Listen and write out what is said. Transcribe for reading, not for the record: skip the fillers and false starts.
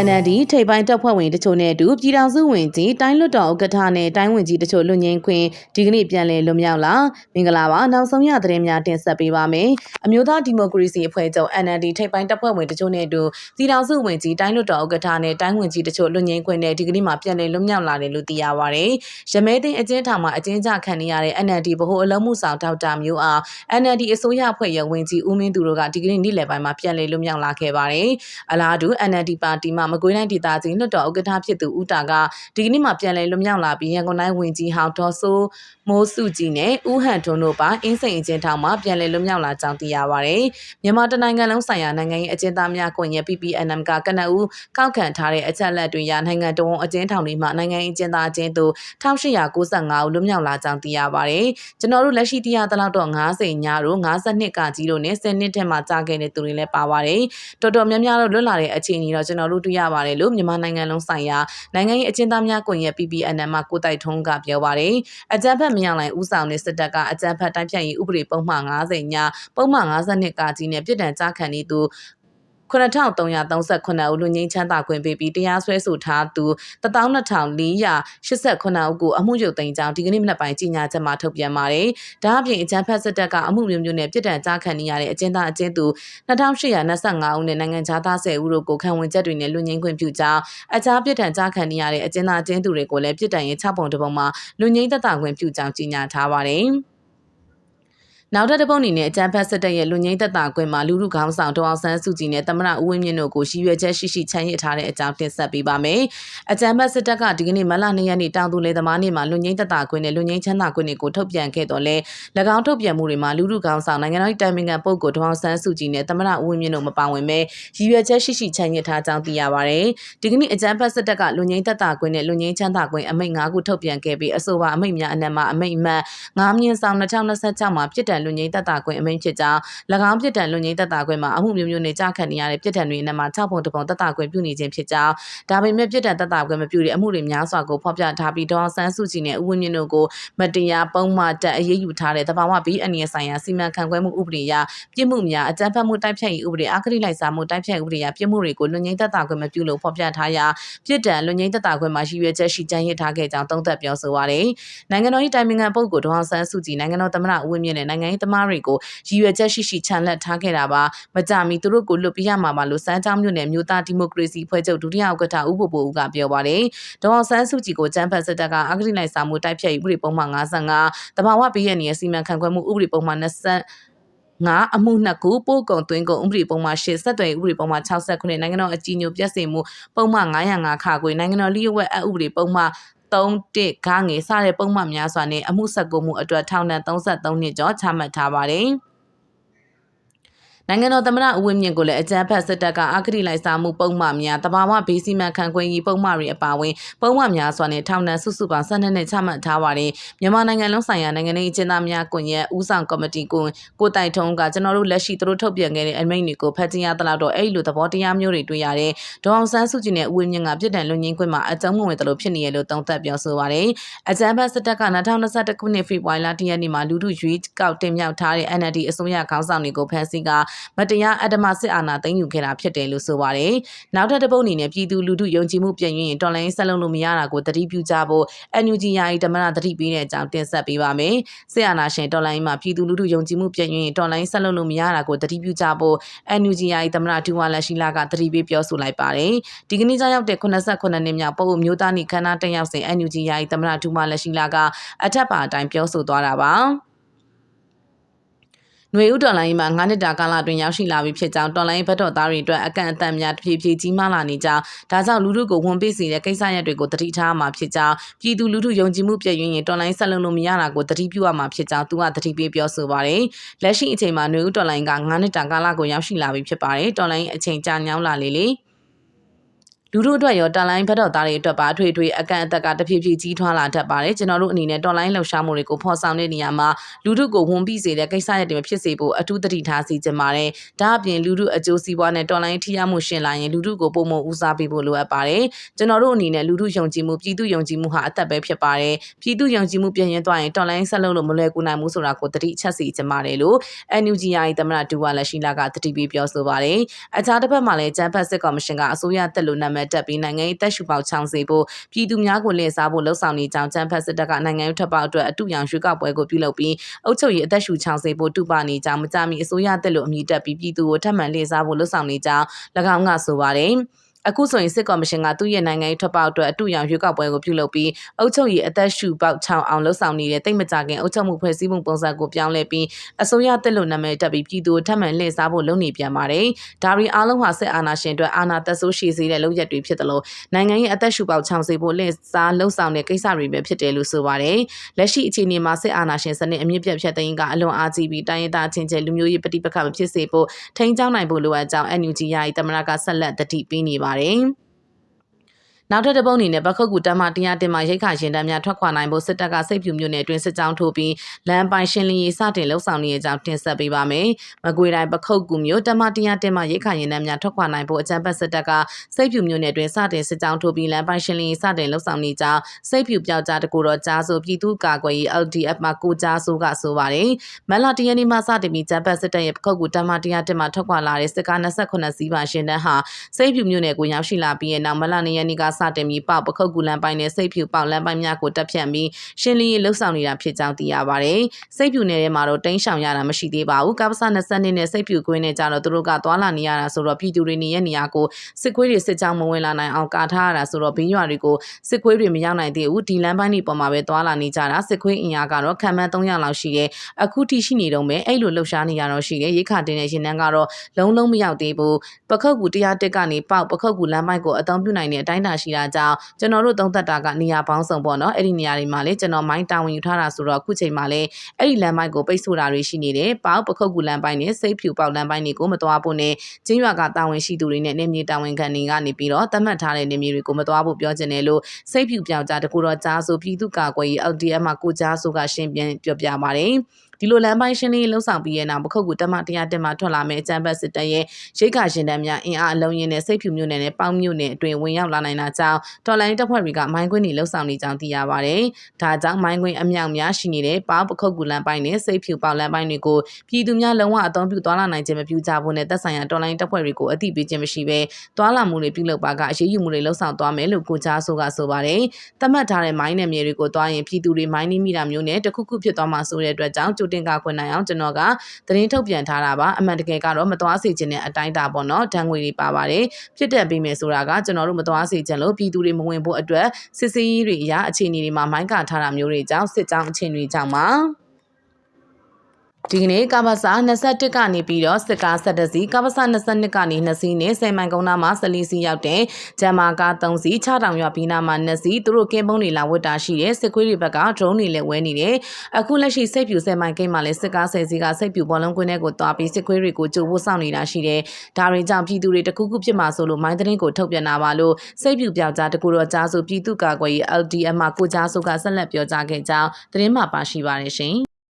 NLD ထိပ်ပိုင်းတပ်ဖွဲ့ဝင်တချို့နဲ့အတူပြည်ထောင်စုဝင်ကြီးတိုင်းလွှတ်တော်ဥက္ကဋ္ဌနဲ့တိုင်းဝင်ကြီးတချို့လွတ်ငင်းခွင့်ဒီကနေ့ပြန်လည်လွတ်မြောက်လာမင်္ဂလာပါနောက်ဆုံးရသတင်းများတင်ဆက်ပေးပါမယ်အမျိုးသားဒီမိုကရေစီအဖွဲ့ချုပ် NLD ထိပ်ပိုင်းတပ်ဖွဲ့ဝင်တချို့နဲ့အတူပြည်ထောင်စုဝင်ကြီးတိုင်းလွှတ်တော်ဥက္ကဋ္ဌနဲ့တိုင်းဝင်ကြီးတချို့လွတ်ငင်းခွင့်နဲ့ဒီကနေ့မှာပြန်လည်လွတ်မြောက်လာတယ်လို့သိရပါတယ်ရမဲသိန်းအကျဉ်းထောင်မှာအကျဉ်းချခံနေရတဲ့ NLD ဗဟိုအလုံးမှုဆောင်ဒေါက်တာမျိုးအောင် NLD အစိုးရအဖွဲ့ရဲ့ဝင်ကြီးဦးမင်းသူတို့ကဒီကနေ့နေ့လယ်ပိုင်းမှာပြန်လည်လွတ်မြောက်လာခဲ့ပါတယ်အလားတူ NLD ပါတီမှမကွေးတိုင်းဒေသကြီးလွှတ်တော်ဥက္ကဋ္ဌဖြစ်သူဦးတာကဒီကနေ့မှပြန်လည်လွတ်မြောက်လာပြီးရန်ကုန်တိုင်းဝင်ကြီးဟောင်းဒေါ်ဆိုးမိုးစုကြည်နဲ့ဦးဟန်ထွန်းတို့ပါအင်းစိန်အကျဉ်းထောင်မှာပြန်လည်လွတ်မြောက်လာကြောင်းသိရပါတယ်မြန်မာတနိုင်ငံလုံးဆိုင်ရာနိုင်ငံရေးအကျဉ်းသားများကွန်ရက် PPNM ကကနဦးကောက်ခံထားတဲ့အချက်လက်တွေရနိုင်ငံတော်ဝန်အကျဉ်းထောင်တွေမှာနိုင်ငံရေးအကျဉ်းသားအကျဉ်းသူ1895ဦးလွတ်မြောက်လာကြောင်းသိရပါတယ်ကျွန်တော်တို့လက်ရှိတရားသလောက်တော့90ညတို့52ကကြီးတို့နဲ့10နှစ်ထက်မှကြာခဲ့တဲ့သူတွေလည်းပါပါတယ်တော်တော်များများတော့လွတ်လာတဲ့အခြေအနေတော့ကျွန်တော်တို့တွေ့ရပါတယ်လို့မြန်မာနိုင်ငံလုံးဆိုင်ရာနိုင်ငံရေးအကျဉ်းသားများကွန်ရက် PPNM မှာကိုတိုက်ထွန်းကပြောပါတယ်အကြမ်းဖက်မြောင်လိုင်ဦးဆောင်တဲ့စစ်တပ်ကအကြမ်းဖက်တိုက်ဖြတ်ရေးဥပဒေပုံမှန်90ညပုံမှန်52ကကြီးနဲ့ပြည်ထန်ကြားခံနေသူ9339ဦးလူငင်းချမ်းသာခွင့်ပေးပြီးတရားစွဲဆိုထားသူ12489ဦးကိုအမှုရုပ်သိမ်းကြောင်းဒီကနေ့မနက်ပိုင်းကြီးညာချက်မှာထုတ်ပြန်ပါတယ်။ဒါအပြင်အကြမ်းဖက်စစ်တပ်ကအမှုမျိုးမျိုးနဲ့ပြည်ထန်ကြားခံနေရတဲ့အကျဉ်းသားအကျဉ်းသူ2825ဦးနဲ့နိုင်ငံခြားသား10ဦးတို့ကိုခံဝင်ချက်တွေနဲ့လူငင်းခွင့်ပြုကြောင်းအခြားပြည်ထန်ကြားခံနေရတဲ့အကျဉ်းသားအကျဉ်းသူတွေကိုလည်းပြည်ထန်ရဲ့6ပုံတစ်ပုံမှာလူငင်းသက်သာခွင့်ပြုကြောင်းကြီးညာထားပါတယ်။နောက်တစ်ပုံအနေနဲ့အကြမ်းဖက်စစ်တပ်ရဲ့လူငင်းသက်သာခွင့်မှာလူထုခေါင်းဆောင်ဒေါအောင်ဆန်းစုကြည်နဲ့သမ္မတဦးဝင်းမြင့်တို့ကိုရည်ရွယ်ချက်ရှိရှိချမ်းရစ်ထားတဲ့အကြောင်းတင်ဆက်ပေးပါမယ်။အကြမ်းဖက်စစ်တပ်ကဒီကနေ့မလ2ရက်နေ့တောင်သူလေသမားနေ့မှာလူငင်းသက်သာခွင့်နဲ့လူငင်းချမ်းသာခွင့်တွေကိုထုတ်ပြန်ခဲ့တော့လဲ၎င်းထုတ်ပြန်မှုတွေမှာလူထုခေါင်းဆောင်နိုင်ငံတော်တိုင်ပင်ခံပုဂ္ဂိုလ်ဒေါအောင်ဆန်းစုကြည်နဲ့သမ္မတဦးဝင်းမြင့်တို့မပါဝင်ပဲရည်ရွယ်ချက်ရှိရှိချမ်းရစ်ထားကြောင်းသိရပါတယ်။ဒီကနေ့အကြမ်းဖက်စစ်တပ်ကလူငင်းသက်သာခွင့်နဲ့လူငင်းချမ်းသာခွင့်အမိန့်5ခုထုတ်ပြန်ခဲ့ပြီးအဆိုပါအမိန့်များအနက်မှာအမိန့်အမှတ်9/2026မှာပြည်ထန်လူငင်းသက်သာခွင့်အမိန့်ဖြစ်ကြောင်း၎င်းပြည်ထန်လူငင်းသက်သာခွင့်မှာအမှုမျိုးမျိုးနဲ့ကြာခံနေရတဲ့ပြည်ထန်တွေနဲ့မှာ6ပုံတစ်ပုံသက်သာခွင့်ပြုနေခြင်းဖြစ်ကြောင်းဒါပေမဲ့ပြည်ထန်သက်သာခွင့်မပြုတဲ့အမှုတွေများစွာကိုဖော်ပြထားပြီးဒေါအောင်ဆန်းစုကြည်နဲ့ဦးဝင်းမြင့်တို့ကိုမတရားပုံမှန်တက်အရေးယူထားတဲ့သဘာဝဘေးအန္တရာယ်ဆိုင်ရာစီမံခန့်ခွဲမှုဥပဒေအရပြစ်မှုများအကြမ်းဖက်မှုတိုက်ဖျက်ရေးဥပဒေအဂတိလိုက်စားမှုတိုက်ဖျက်ဥပဒေအရပြစ်မှုတွေကိုလူငင်းသက်သာခွင့်မပြုလို့ဖော်ပြထားရာပြည်ထန်လူငင်းသက်သာခွင့်မှာရည်ရွယ်ချက်ရှိချမ်းရစ်ထားခဲ့ကြောင်းသုံးသပ်ပြောဆိုပါတယ်နိုင်ငံတော်၏တိုင်ပင်ခံပုဂ္ဂိုလ်ဒေါအောင်ဆန်းစုကြည်နိုင်ငံတော်သမ္မတဦးဝင်းမြင့်နဲ့နိုင်ငံရေးသမားတွေကိုရည်ရွယ်ချက်ရှိရှိချန်လက်ထားခဲ့တာပါမကြမီသူတို့ကိုလွတ်ပြရမှာပါလို့စမ်းချောင်းမြို့နယ်မြို့သားဒီမိုကရေစီဖွဲ့ချုပ်ဒုတိယဥက္ကဋ္ဌဦးဖို့ဦးကပြောပါတယ်ဒေါအောင်ဆန်းစုကြည်ကိုကျန်းဖတ်စစ်တပ်ကအဂတိလိုက်စားမှုတိုက်ဖျက်ရေးဥပဒေပုံမှန်55တဘာဝဘေးရန်ရဲ့စီမံခန့်ခွဲမှုဥပဒေပုံမှန်20အမှု2ခုပို့ကုန်သွင်းကုန်ဥပဒေပုံမှန်8ဆက်သွယ်ဥပဒေပုံမှန်60နိုင်ငံတော်အကြီးအကျယ်ပြည့်စုံမှုပုံမှန်905ခါခွေနိုင်ငံတော်လျှို့ဝှက်အဥပဒေပုံမှန်3ခါငယ်စတဲ့ပုံမှန်များစွာနဲ့အမှု19မှုအတွက်ထောင်ဒဏ်33နှစ်ကျော်ချမှတ်ထားပါတယ်နိုင်ငံတော်သမ္မတဦးဝင်းမြင့်ကိုလည်းအကြမ်းဖက်စစ်တပ်ကအဂတိလိုက်စားမှုပုံမှန်များတဘာဝဘေးစီမံခန့်ခွဲရေးပုံမှန်တွေအပါအဝင်ပုံမှန်များစွာနဲ့ထောင်ဒဏ်စုစုပေါင်း12နှစ်ချမှတ်ထားပါတယ်မြန်မာနိုင်ငံလုံးဆိုင်ရာနိုင်ငံရေးအကျဉ်းသားများကွန်ရက်ဦးဆောင်ကော်မတီကိုတိုက်ထုံးကကျွန်တော်တို့လက်ရှိသူတို့ထုတ်ပြန်ခဲ့တဲ့အမိန့်တွေကိုဖတ်ကြည့်ရသလောက်တော့အဲ့လိုသဘောတရားမျိုးတွေတွေ့ရတယ်ဒေါအောင်ဆန်းစုကြည်နဲ့ဦးဝင်းမြင့်ကပြည်ထန်လွတ်ငင်းခွင့်မှာအကြုံမဝင်သလိုဖြစ်နေရလို့သုံးသပ်ပြောဆိုပါတယ်အကြမ်းဖက်စစ်တပ်က2021ခုနှစ်ဖေဖော်ဝါရီလ10ရက်နေ့မှာလူထုရွေးကောက်တင်မြှောက်ထားတဲ့ NLD အစိုးရခေါင်းဆောင်တွေကိုဖမ်းဆီးကမတရားအဓမ္မစစ်အာဏာသိမ်းယူခဲ့တာဖြစ်တယ်လို့ဆိုပါတယ်။နောက်ထပ်တစ်ပုဒ်အနေနဲ့ပြည်သူလူထုယုံကြည်မှုပြည့်ရင်တော်လိုင်းဆက်လုံးလို့မရတာကိုတတိပြုကြဖို့ NUG ယာယီဓမ္မနာတတိပေးတဲ့အကြောင်းတင်ဆက်ပေးပါမယ်။စစ်အာဏာရှင်တော်လိုင်းမှာပြည်သူလူထုယုံကြည်မှုပြည့်ရင်တော်လိုင်းဆက်လုံးလို့မရတာကိုတတိပြုကြဖို့ NUG ယာယီဓမ္မနာဒူဝါလက်ရှိလာကတတိပေးပြောဆိုလိုက်ပါတယ်။ဒီကနေ့ကြောင့်ရောက်တဲ့89နှစ်မြောက်ပုဂ္ဂိုလ်မျိုးသားနေခန္ဓာတက်ရောက်စဉ် NUG ယာယီဓမ္မနာဒူဝါလက်ရှိလာကအထက်ပါအတိုင်းပြောဆိုသွားတာပါ။ຫນွေဥတော်လိုင်းမှာ9နှစ်တာကာလအတွင်းရောက်ရှိလာပြီဖြစ်ကြောင်းတော်လိုင်းဘတ်တော်သားတွေအတွက်အကန့်အသတ်များတဖြည်းဖြည်းကြီးမားလာနေကြောင်းဒါကြောင့်လူထုကိုဝန်ပေးစေတဲ့ကိစ္စရပ်တွေကိုတတိထားမှာဖြစ်ကြောင်းပြည်သူလူထုယုံကြည်မှုပြည့်ရင်တော်လိုင်းဆက်လုံးလို့မရတာကိုတတိပြုရမှာဖြစ်ကြောင်းသူကတတိပေးပြောဆိုပါတယ်လက်ရှိအချိန်မှာຫນွေဥတော်လိုင်းက9နှစ်တာကာလကိုရောက်ရှိလာပြီဖြစ်ပါတယ်တော်လိုင်းအချိန်ကြာညောင်းလာလေ လူတို့အတွက်ရောတော်လိုင်းဖက်တော်သားတွေအတွက်ပါထွေထွေအကန့်အသက်ကတဖြည်းဖြည်းကြီးထွားလာတတ်ပါတယ်ကျွန်တော်တို့အနေနဲ့တော်လိုင်းလှုပ်ရှားမှုတွေကိုဖော်ဆောင်တဲ့နေရာမှာလူတို့ကိုဝန်ပြီးစေတဲ့ကိစ္စရပ်တွေဖြစ်စေဖို့အထူးသတိထားစီကြပါတယ်ဒါအပြင်လူတို့အကျိုးစီးပွားနဲ့တော်လိုင်းထိရမှုရှင်လာရင်လူတို့ကိုပုံမဦးစားပေးဖို့လိုအပ်ပါတယ်ကျွန်တော်တို့အနေနဲ့လူတို့ယုံကြည်မှုပြည်သူယုံကြည်မှုဟာအသက်ပဲဖြစ်ပါတယ်ပြည်သူယုံကြည်မှုပြည့်ရင်သွားရင်တော်လိုင်းဆက်လုပ်လို့မလွယ်ကူနိုင်ဘူးဆိုတာကိုသတိချက်စီကြပါတယ်လို့ NUG ယာယီသမ္မတဒူဝါလက်ရှိလာကသတိပေးပြောဆိုပါတယ်အခြားတစ်ဖက်မှာလည်းကျန်းဖက်စစ်ကော်မရှင်ကအစိုးရတက်လို့နာမည်တက်ပြီးနိုင်ငံရေးတက်ရှုပေါက်ချောင်းစေဖို့ပြည်သူများကိုလည်စားဖို့လှုံ့ဆော်နေကြောင်းကျန်းဖက်စစ်တပ်ကနိုင်ငံရေးထပ်ပေါက်အတွက်အတူရောင်ရွှေကောက်ပွဲကိုပြုလုပ်ပြီးအုပ်ချုပ်ရေးအသက်ရှုချောင်းစေဖို့တူပါနေကြောင်းမကြမီအစိုးရတက်လို့အမည်တက်ပြီးပြည်သူကိုထပ်မံလည်စားဖို့လှုံ့ဆော်နေကြောင်း၎င်းကဆိုပါတယ်အခုဆိုရင်စစ်ကော်မရှင်ကသူ့ရဲ့နိုင်ငံရေးထွက်ပေါက်အတွက်အတူရောင်ရွေးကောက်ပွဲကိုပြုလုပ်ပြီးအုပ်ချုပ်ရေးအသက်ရှူပေါက်ချောင်းအောင်လှုပ်ဆောင်နေတဲ့တိတ်မကြခင်အုပ်ချုပ်မှုဖွဲ့စည်းမှုပုံစံကိုပြောင်းလဲပြီးအစိုးရတက်လို့နာမည်တက်ပြီးပြည်သူထပ်မံလှည့်စားဖို့လုပ်နေပြန်ပါတယ်။ဒါရီအားလုံးဟာစစ်အာဏာရှင်အတွက်အာဏာသက်ဆိုးရှည်စေတဲ့လုပ်ရက်တွေဖြစ်တယ်လို့နိုင်ငံရေးအသက်ရှူပေါက်ချောင်းစေဖို့လှည့်စားလှုပ်ဆောင်တဲ့ကိစ္စတွေပဲဖြစ်တယ်လို့ဆိုပါတယ်။လက်ရှိအခြေအနေမှာစစ်အာဏာရှင်စနစ်အမြင့်ပြတ်ဖြတ်သိမ်းကအလွန်အားကြီးပြီးတိုင်းရင်းသားချင်းချင်းလူမျိုးရေးပဋိပက္ခမဖြစ်စေဖို့ထိန်းကျောင်းနိုင်ဖို့လိုအပ်ကြောင်း NUG ယာယီသမ္မတကဆက်လက်တတိပေးနေပါတယ်။နောက်ထပ်တစ်ပုတ်အနေနဲ့ပခုတ်ကူတမ100တင်မှာရိတ်ခါရှင်တန်းများထွက်ခွာနိုင်ဖို့စစ်တပ်ကစိတ်ဖြူမြို့နယ်အတွင်းစစ်ကြောင်းထိုးပြီးလမ်းပိုင်းရှင်းလင်းရေးစတင်လှုပ်ဆောင်နေတဲ့အကြောင်းတင်ဆက်ပေးပါမယ်။မကွေတိုင်းပခုတ်ကူမြို့တမ100တင်မှာရိတ်ခါရင်တန်းများထွက်ခွာနိုင်ဖို့အကြမ်းဖက်စစ်တပ်ကစိတ်ဖြူမြို့နယ်အတွင်းစတင်စစ်ကြောင်းထိုးပြီးလမ်းပိုင်းရှင်းလင်းရေးစတင်လှုပ်ဆောင်နေကြောင်းစိတ်ဖြူပြောက်ကြားတကူတော်ကြားဆိုပြည်သူ့ကာကွယ်ရေး LDF မှာကိုကြားဆိုကဆိုပါတယ်။မလတရနေ့မှစတင်ပြီးအကြမ်းဖက်စစ်တပ်ရဲ့ပခုတ်ကူတမ100တင်မှာထွက်ခွာလာတဲ့စစ်ကား28စီးပါရှင်တန်းဟာစိတ်ဖြူမြို့နယ်ကိုရောက်ရှိလာပြီးနောက်မလ2ရက်နေ့ကစတင်ပြီးပေါက်ပခုတ်ကူလမ်းပိုင်းနဲ့စိတ်ဖြူပေါက်လမ်းပိုင်းများကိုတက်ဖြတ်ပြီးရှင်းလင်းရေးလှုပ်ဆောင်နေတာဖြစ်ကြောင်းသိရပါတယ်။စိတ်ဖြူနယ်ထဲမှာတော့တိန်းရှောင်ရတာမရှိသေးပါဘူး။ကပ္ပစ20နှစ်နဲ့စိတ်ဖြူကွင်းနဲ့ကြတော့သူတို့ကသွာလာနေရတာဆိုတော့ပြည်သူတွေနေရနေရကိုစစ်ခွေးတွေစစ်ကြောင်းမဝင်လာနိုင်အောင်ကာထားရတာဆိုတော့ဘင်းရွာတွေကိုစစ်ခွေးတွေမရောက်နိုင်သေးဘူး။ဒီလမ်းပိုင်းတွေပေါ်မှာပဲသွာလာနေကြတာစစ်ခွေးအင်အားကတော့ခံမှန်း300လောက်ရှိတယ်။အခုထိရှိနေတော့မယ်အဲ့လိုလှုပ်ရှားနေရတော့ရှိတယ်။ရိခါတင်တဲ့ရင်နှန်းကတော့လုံးမရောက်သေးဘူး။ပခုတ်ကူ101ကနေပေါက်ပခုတ်ကူလမ်းပိုင်းကိုအသုံးပြုနိုင်တဲ့အတိုင်းအတာရှိတာကြောင့်ကျွန်တော်တို့သုံးသက်တာကနေရာပေါင်းစုံပေါ့နော်အဲ့ဒီနေရာတွေမှာလေကျွန်တော်မိုင်းတာဝန်ယူထားတာဆိုတော့အခုချိန်မှာလေအဲ့ဒီလမ်းပိုင်းကိုပိတ်ဆို့တာတွေရှိနေတယ်ပေါက်ပခုတ်ကူလမ်းပိုင်းနဲ့စိတ်ဖြူပေါက်လမ်းပိုင်းတွေကိုမသွားဖို့နဲ့ကျင်းရွာကတာဝန်ရှိသူတွေနဲ့နေမြေတာဝန်ခံတွေကနေပြီးတော့သတ်မှတ်ထားတဲ့နေမြေတွေကိုမသွားဖို့ပြောချင်တယ်လို့စိတ်ဖြူပြောက်ကြတကူတော့ကြားဆိုပြည်သူ့ကာကွယ်ရေး LDF မှာကိုကြားဆိုကရှင်းပြပြောပြပါတယ်ဒီလိုလမ်းပိုင်းရှင်းလင်းလှုပ်ဆောင်ပြီးရဲ့နောက်ပခုတ်ကူတမ100တင်မှာထွက်လာမယ့်အကြမ်းဖက်စစ်တပ်ရဲ့ရိတ်ခါရှင်တန်းများအင်အားအလုံးရင်းနဲ့စိတ်ဖြူမြို့နယ်နဲ့ပေါင်းမြို့နယ်အတွင်းဝင်ရောက်လာနိုင်တာကြောင့်တော်လိုင်းတပ်ဖွဲ့တွေကမိုင်းကွင်းတွေလှုပ်ဆောင်နေကြောင်းသိရပါတယ်။ဒါကြောင့်မိုင်းကွင်းအမြောက်များရှိနေတဲ့ပေါပခုတ်ကူလမ်းပိုင်းနဲ့စိတ်ဖြူပေါလမ်းပိုင်းတွေကိုပြည်သူများလုံးဝအသုံးပြုသွားလာနိုင်ခြင်းမပြုကြဖို့နဲ့သက်ဆိုင်ရာတော်လိုင်းတပ်ဖွဲ့တွေကိုအသိပေးခြင်းမရှိဘဲသွားလာမှုတွေပြုလုပ်ပါကအရေးယူမှုတွေလှုပ်ဆောင်သွားမယ်လို့ကိုကြားဆိုကဆိုပါတယ်။သတ်မှတ်ထားတဲ့မိုင်းနယ်မြေတွေကိုသွားရင်ပြည်သူတွေမိုင်းနှိမိတာမျိုးနဲ့တခုခုဖြစ်သွားမှာဆိုတဲ့အတွက်ကြောင့်တင်ကခွင့်နိုင်အောင်ကျွန်တော်ကသတင်းထုတ်ပြန်ထားတာပါအမှန်တကယ်ကတော့မသွားစေချင်တဲ့အတိုင်းတာပေါ့နော်ဓာတ်ငွေတွေပါပါတယ်ဖြစ်တက်ပြီးမယ်ဆိုတာကကျွန်တော်တို့မသွားစေချင်လို့ပြည်သူတွေမဝင်ဖို့အတွက်စစ်စေးကြီးတွေအရာအခြေအနေတွေမှာမိုင်းကထားတာမျိုးတွေကြောင့်စစ်ကြောင်းအခြေအနေတွေကြောင့်ပါဒီကနေ့ကပ္ပစာ21ကနေပြီးတော့စစ်ကား17စီးကပ္ပစာ22ကနေ2စီးနဲ့10မိုင်ကုန်းသားမှာ14စီးရောက်တဲ့ဂျမ်မာကား3စီး6တောင်ရွာပြီးနာမှာ2စီးသူတို့ကင်းပုံးတွေလာဝတ်တာရှိတဲ့စစ်ခွေးတွေဘက်က drone တွေလည်းဝဲနေတယ်အခုလက်ရှိစိတ်ပြူ10မိုင်ကိန်းမှာလည်းစစ်ကား10စီးကစိတ်ပြူဘောလုံးကွင်းထဲကိုတွားပြီးစစ်ခွေးတွေကိုကြိုဖို့စောင့်နေတာရှိတယ်ဒါတွေကြောင့်ပြည်သူတွေတခုခုဖြစ်မှာဆိုလို့မိုင်းသတင်းကိုထုတ်ပြန်တာပါလို့စိတ်ပြူပြောက်ကြားတကူတော့ကြားဆိုပြည်သူ့ကာကွယ်ရေး LDF မှာကိုကြားဆိုကဆက်လက်ပြောကြားခဲ့ကြောင်းသတင်းမှာပါရှိပါတယ်ရှင်